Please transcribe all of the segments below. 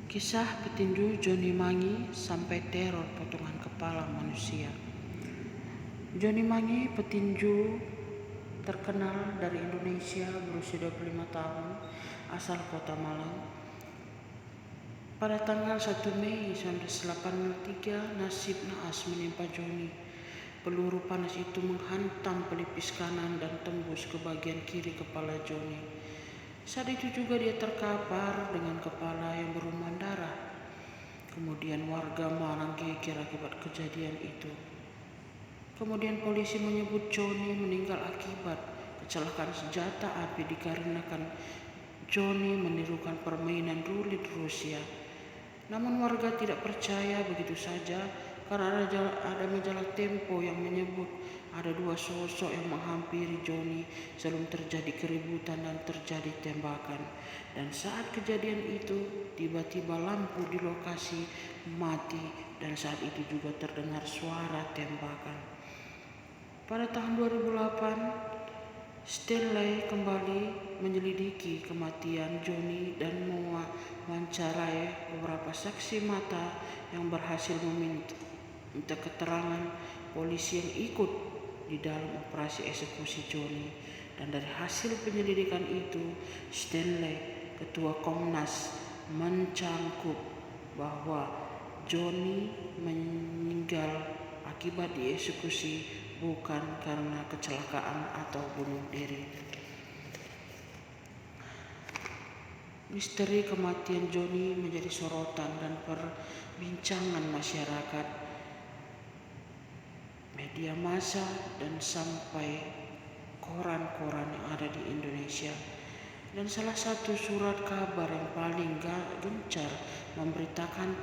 Kisah petinju Johnny Mangi sampai teror potongan kepala manusia. Johnny Mangi, petinju terkenal dari Indonesia berusia 25 tahun, asal kota Malang. Pada tanggal 1 Mei 1983, nasib naas menimpa Johnny. Peluru panas itu menghantam pelipis kanan dan tembus ke bagian kiri kepala Johnny. Saat itu juga dia terkapar dengan kepala yang berlumuran darah. Kemudian warga Malang geger akibat kejadian itu. Kemudian polisi menyebut Johnny meninggal akibat kecelakaan senjata api dikarenakan Johnny menirukan permainan rulet Rusia. Namun warga tidak percaya begitu saja karena ada majalah Tempo yang menyebut ada dua sosok yang menghampiri Johnny sebelum terjadi keributan dan terjadi tembakan. Dan saat kejadian itu tiba-tiba lampu di lokasi mati dan saat itu juga terdengar suara tembakan. Pada tahun 2008, Stanley kembali menyelidiki kematian Johnny dan mewawancarai beberapa saksi mata yang berhasil meminta keterangan polisi yang ikut di dalam operasi eksekusi Johnny. Dan dari hasil penyelidikan itu, Stanley, ketua Komnas, mencangkup bahwa Johnny meninggal akibat dieksekusi bukan karena kecelakaan atau bunuh diri. Misteri kematian Johnny menjadi sorotan dan perbincangan masyarakat, media massa, dan sampai koran-koran yang ada di Indonesia. Dan salah satu surat kabar yang paling gencar memberitakan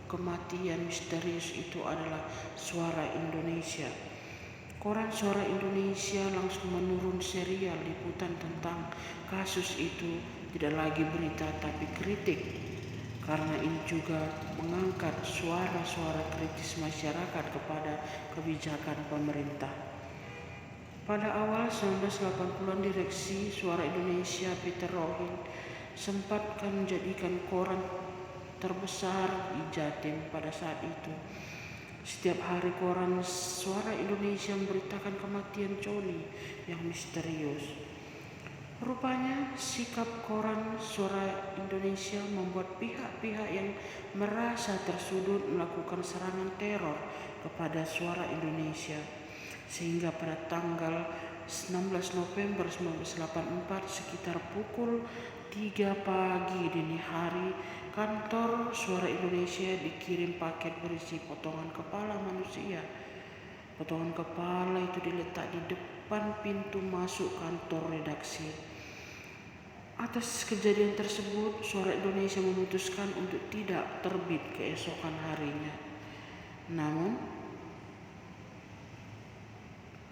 kematian misterius itu adalah Suara Indonesia. Koran Suara Indonesia langsung menurun serial liputan tentang kasus itu, tidak lagi berita tapi kritik. Karena ini juga mengangkat suara-suara kritis masyarakat kepada kebijakan pemerintah. Pada awal 1980-an, direksi Suara Indonesia Peter Rohin sempat menjadikan koran terbesar di Jatim pada saat itu. Setiap hari koran Suara Indonesia memberitakan kematian Johnny yang misterius. Rupanya sikap koran Suara Indonesia membuat pihak-pihak yang merasa tersudut melakukan serangan teror kepada Suara Indonesia. Sehingga pada tanggal 16 November 1984 sekitar pukul 3 pagi dini hari, kantor Suara Indonesia dikirim paket berisi potongan kepala manusia. Potongan kepala itu diletak di depan pintu masuk kantor redaksi. Atas kejadian tersebut, Suara Indonesia memutuskan untuk tidak terbit keesokan harinya. Namun,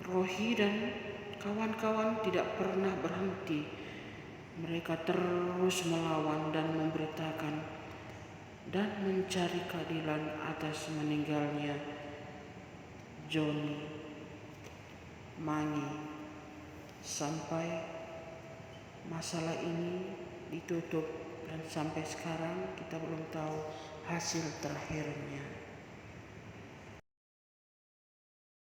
Rohi dan kawan-kawan tidak pernah berhenti. Mereka terus melawan dan memberitakan dan mencari keadilan atas meninggalnya Johnny Mangi sampai masalah ini ditutup, dan sampai sekarang kita belum tahu hasil terakhirnya.